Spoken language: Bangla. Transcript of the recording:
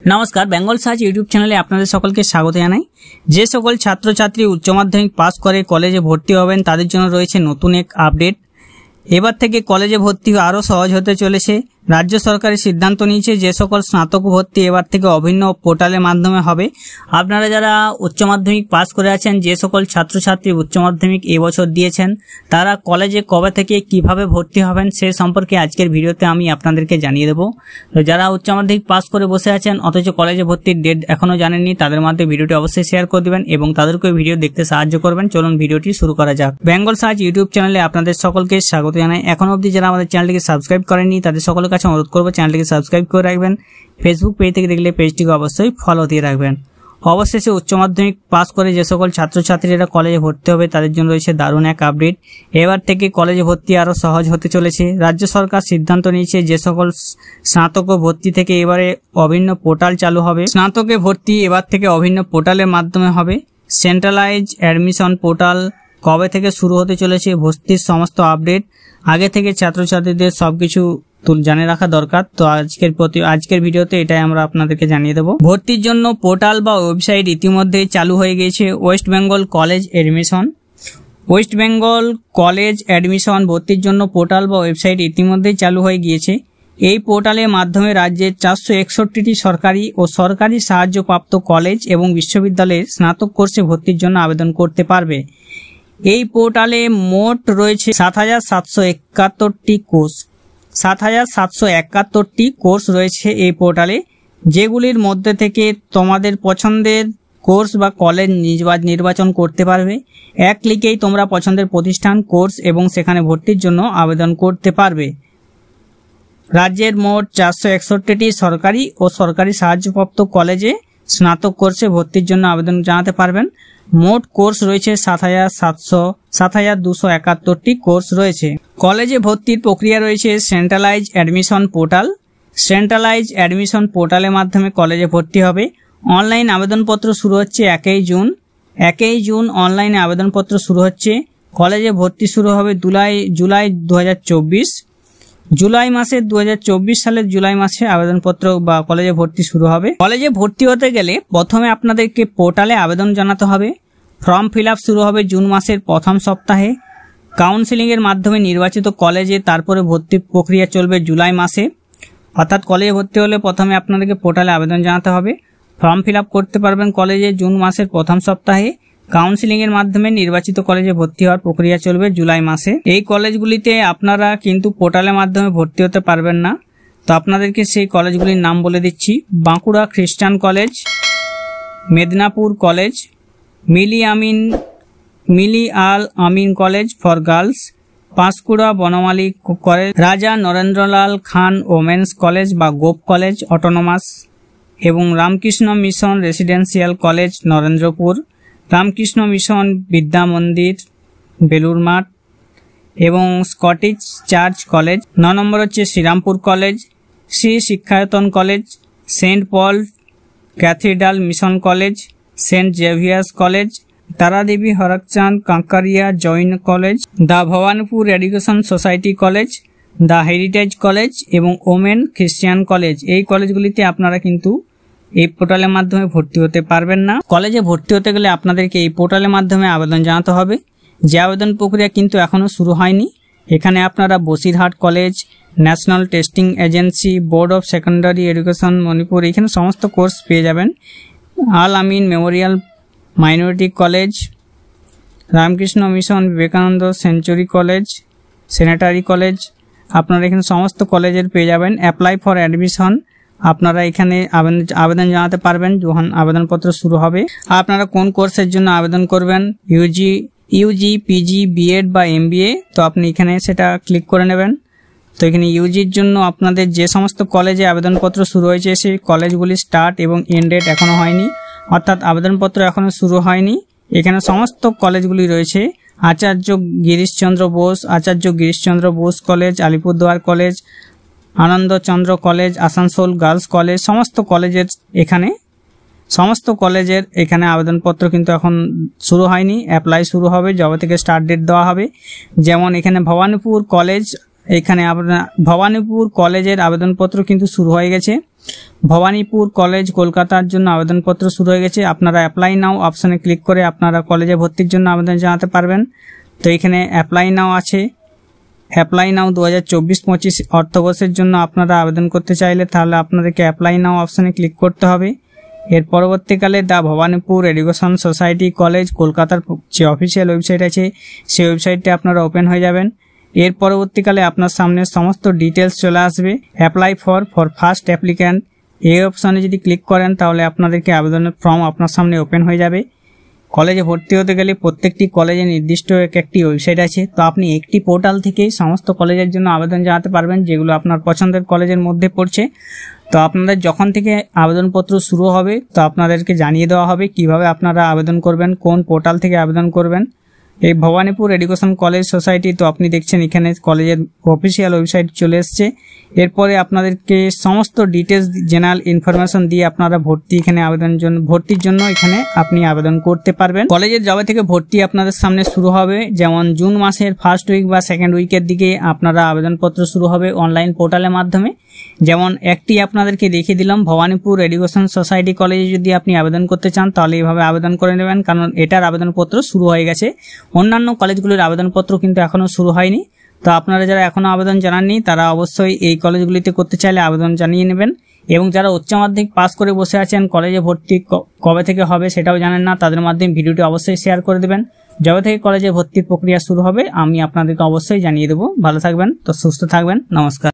नमस्कार बेंगल सार्च यूट्यूब चैनले आपनादेर सकलके स्वागत जानाई। जे सकल छात्र छात्री उच्च माध्यमिक पास करे कलेजे भर्ती हबेन तादेर जोन्नो रयेछे नतून एक आपडेट। एबार थेके कलेजे भर्ती आरो सहज होते चलेछे। राज्य सरकार सिद्धांत निয়েছে जे सकल स्नातक भर्ती एबार थेके अभिन्न पोर्टालेर माध्यमे हबे। आपनारा जारा उच्च माध्यमिक पास करे आछेन जे सकल छात्र छात्री उच्च माध्यमिक ए बछर दिয়েছেন तारा कलेजे कবে থেকে কিভাবে ভর্তি হবেন সে সম্পর্কে আজকের ভিডিওতে আমি আপনাদেরকে জানিয়ে দেব। তো যারা উচ্চ মাধ্যমিক পাস করে বসে আছেন অথচ কলেজে ভর্তির ডেট এখনো জানেননি তাদের মধ্যে ভিডিওটি অবশ্যই শেয়ার করে দিবেন এবং তাদেরকে ভিডিও দেখতে সাহায্য করবেন। চলুন ভিডিওটি শুরু করা যাক। বেঙ্গল সার্চ ইউটিউব চ্যানেলে আপনাদের সকলকে স্বাগত জানাই। এখন অবধি যারা আমাদের চ্যানেলটিকে সাবস্ক্রাইব করেননি তাদের সকলের কাছে অনুরোধ করব চ্যানেলটিকে সাবস্ক্রাইব করে রাখবেন। ফেসবুক পেজ থেকে দেখলে পেজটিকে অবশ্যই ফলো দিয়ে রাখবেন। অবশেষে উচ্চ মাধ্যমিক পাস করে যে সকল ছাত্রছাত্রীরা কলেজে ভর্তি হবে তাদের জন্য রয়েছে দারুণ এক আপডেট। এবার থেকে কলেজে ভর্তি আরো সহজ হতে চলেছে। রাজ্য সরকার সিদ্ধান্ত নিয়েছে যে সকল স্নাতক ভর্তি থেকে এবারে অভিন্ন পোর্টাল চালু হবে। স্নাতকে ভর্তি এবার থেকে অভিন্ন পোর্টালের মাধ্যমে হবে। সেন্ট্রালাইজ অ্যাডমিশন পোর্টাল কবে থেকে শুরু হতে চলেছে ভর্তির সমস্ত আপডেট আগে থেকে ছাত্রছাত্রীদের সবকিছু জানে রাখা দরকার। তো আজকের ভিডিওতে এটাই আমরা আপনাদেরকে জানিয়ে দেব। ভর্তির জন্য পোর্টাল বা ওয়েবসাইট ইতিমধ্যে চালু হয়ে গিয়েছে। West Bengal college admission. West Bengal college admission ভর্তির জন্য পোর্টাল বা ওয়েবসাইট ইতিমধ্যেই চালু হয়ে গিয়েছে। এই পোর্টালের মাধ্যমে রাজ্যের 461টি সরকারি ও সরকারি সাহায্যপ্রাপ্ত কলেজ এবং বিশ্ববিদ্যালয়ের স্নাতক কোর্সে ভর্তির জন্য আবেদন করতে পারবে। এই পোর্টালে মোট রয়েছে 7771টি কোর্স। 7771টি কোর্স রয়েছে এই পোর্টালে, যেগুলির মধ্যে থেকে তোমাদের পছন্দের কোর্স বা কলেজ নির্বাচন করতে পারবে। এক ক্লিকেই তোমরা পছন্দের প্রতিষ্ঠান, কোর্স এবং সেখানে ভর্তির জন্য আবেদন করতে পারবে। রাজ্যের মোট 461টি সরকারি ও সরকারি সাহায্যপ্রাপ্ত কলেজে স্নাতক কোর্সে ভর্তির জন্য আবেদন জানাতে পারবেন। মোট কোর্স রয়েছে 7271টি কোর্স রয়েছে। কলেজে ভর্তির প্রক্রিয়া রয়েছে centralise admission portal. Centralise admission পোর্টালের মাধ্যমে কলেজে ভর্তি হবে। অনলাইন আবেদনপত্র শুরু হচ্ছে 1 জুন। 1 জুন অনলাইনে আবেদনপত্র শুরু হচ্ছে। কলেজে ভর্তি শুরু হবে জুলাই 2024। জুলাই মাসে 2024 সালের জুলাই মাসে আবেদনপত্র বা কলেজে ভর্তি শুরু হবে। কলেজে ভর্তি হতে গেলে প্রথমে আপনাদেরকে পোর্টালে আবেদন জানাতে হবে। ফর্ম ফিল আপ শুরু হবে জুন মাসের প্রথম সপ্তাহে। কাউন্সিলিং এর মাধ্যমে নির্বাচিত কলেজে তারপরে ভর্তি প্রক্রিয়া চলবে জুলাই মাসে। অর্থাৎ কলেজে ভর্তি হলে প্রথমে আপনাদেরকে পোর্টালে আবেদন জানাতে হবে। ফর্ম ফিল আপ করতে পারবেন কলেজে জুন মাসের প্রথম সপ্তাহে। কাউন্সিলিং এর মাধ্যমে নির্বাচিত কলেজে ভর্তি হওয়ার প্রক্রিয়া চলবে জুলাই মাসে। এই কলেজগুলিতে আপনারা কিন্তু পোর্টালের মাধ্যমে ভর্তি হতে পারবেন না। তো আপনাদেরকে সেই কলেজগুলির নাম বলে দিচ্ছি। Bankura Christian college, Medinipur college, Milli Al Ameen college for girls, Panskura Banamali college, Raja Narendralal Khan women's college বা গোপ কলেজ অটোনোমাস এবং Ramakrishna mission residential college Narendrapur, Ramakrishna mission বিদ্যা মন্দির বেলুরমাঠ এবং স্কটিশ চার্চ কলেজ। 9 নম্বর হচ্ছে Serampore college, Sri Shikshayatan college, Saint Paul cathedral mission college, Saint Xavier's college, Taradevi Harakchand Kankaria Jain college, the Bhawanipur education society college, the heritage college এবং ওমেন খ্রিস্টিয়ান কলেজ। এই কলেজগুলিতে আপনারা কিন্তু এই পোর্টালের মাধ্যমে ভর্তি হতে পারবেন না। কলেজে ভর্তি হতে গেলে আপনাদেরকে এই পোর্টালের মাধ্যমে আবেদন জানাতে হবে। যে আবেদন প্রক্রিয়া কিন্তু এখনো শুরু হয়নি। এখানে আপনারা Basirhat college, national testing agency, board of secondary education Manipur, এখানে সমস্ত কোর্স পেয়ে যাবেন। Al Amin memorial minority college, Ramakrishna mission Vivekananda century college, sanitary college, আপনারা এখানে সমস্ত কলেজের পেয়ে যাবেন। অ্যাপ্লাই ফর অ্যাডমিশন আপনারা এখানে আবেদন জানাতে পারবেন যখন আবেদনপত্র শুরু হবে। আপনারা কোন কোর্সের জন্য আবেদন করবেন, ইউজি, পিজি, বিএড বা এমবিএ, তো আপনি এখানে সেটা ক্লিক করে নেবেন। তো এখানে ইউজির জন্য আপনাদের যে সমস্ত কলেজে আবেদনপত্র শুরু হয়েছে সেই কলেজগুলি স্টার্ট এবং এন্ড ডেট এখনো হয়নি, অর্থাৎ আবেদনপত্র এখনো শুরু হয়নি। এখানে সমস্ত কলেজগুলি রয়েছে। Acharya Girishchandra Bose college, Alipurduar college, Anandachandra college, Asansol girls college, সমস্ত কলেজের এখানে আবেদনপত্র কিন্তু এখন শুরু হয়নি। অ্যাপ্লাই শুরু হবে যবে থেকে স্টার্ট ডেট দেওয়া হবে। যেমন এখানে ভবানীপুর কলেজ, এখানে ভবানীপুর কলেজের আবেদনপত্র কিন্তু শুরু হয়ে গেছে। ভবানীপুর কলেজ কলকাতার জন্য আবেদনপত্র শুরু হয়ে গেছে। আপনারা অ্যাপ্লাই নাও অপশানে ক্লিক করে আপনারা কলেজে ভর্তির জন্য আবেদন জানাতে পারবেন। তো এখানে অ্যাপ্লাই নাও আছে। অ্যাপ্লাই নাও 2024-25 অর্থবর্ষের জন্য আপনারা আবেদন করতে চাইলে তাহলে আপনাদেরকে অ্যাপ্লাই নাও অপশানে ক্লিক করতে হবে। এর পরবর্তীকালে the Bhawanipur education society college কলকাতার যে অফিসিয়াল ওয়েবসাইট আছে সেই ওয়েবসাইটটি আপনারা ওপেন হয়ে যাবেন। এর পরবর্তীকালে আপনার সামনে সমস্ত ডিটেলস চলে আসবে। অ্যাপ্লাই ফর ফার্স্ট অ্যাপ্লিক্যান্ট এই অপশানে যদি ক্লিক করেন তাহলে আপনাদেরকে আবেদনের ফর্ম আপনার সামনে ওপেন হয়ে যাবে। কলেজে ভর্তি হতে গেলে প্রত্যেকটি কলেজে নির্দিষ্ট একটি ওয়েবসাইট আছে। তো আপনি একটি পোর্টাল থেকেই সমস্ত কলেজের জন্য আবেদন জানাতে পারবেন যেগুলো আপনার পছন্দের কলেজের মধ্যে পড়ছে। তো আপনাদের যখন থেকে আবেদনপত্র শুরু হবে তো আপনাদেরকে জানিয়ে দেওয়া হবে কিভাবে আপনারা আবেদন করবেন, কোন পোর্টাল থেকে আবেদন করবেন। এই ভবানীপুর এডুকেশন কলেজ সোসাইটি, তো আপনি দেখছেন এখানে কলেজের অফিসিয়াল ওয়েবসাইট চলে এসছে। এরপরে আপনাদেরকে সমস্ত ডিটেলস জেনারেল ইনফরমেশন দিয়ে আপনারা ভর্তির জন্য এখানে আপনি আবেদন করতে পারবেন। কলেজের যবে থেকে ভর্তি আপনাদের সামনে শুরু হবে, যেমন জুন মাসের ফার্স্ট উইক বা সেকেন্ড উইকের দিকে আপনারা আবেদনপত্র শুরু হবে অনলাইন পোর্টালের মাধ্যমে। যেমন একটি আপনাদেরকে দেখিয়ে দিলাম, ভবানীপুর এডুকেশন সোসাইটি কলেজে যদি আপনি আবেদন করতে চান তাহলে এইভাবে আবেদন করে নেবেন, কারণ এটার আবেদনপত্র শুরু হয়ে গেছে। অন্যান্য কলেজগুলির আবেদনপত্র কিন্তু এখনো শুরু হয়নি। তো আপনারা যারা এখনো আবেদন জানাননি তারা অবশ্যই এই কলেজগুলিতে করতে চাইলে আবেদন জানিয়ে নেবেন। এবং যারা উচ্চ মাধ্যমিক পাস করে বসে আছেন, কলেজে ভর্তি কবে থেকে হবে সেটাও জানেন না, তাদের মাধ্যমে ভিডিওটি অবশ্যই শেয়ার করে দেবেন। যবে থেকে কলেজে ভর্তির প্রক্রিয়া শুরু হবে আমি আপনাদেরকে অবশ্যই জানিয়ে দেবো। ভালো থাকবেন, তো সুস্থ থাকবেন, নমস্কার।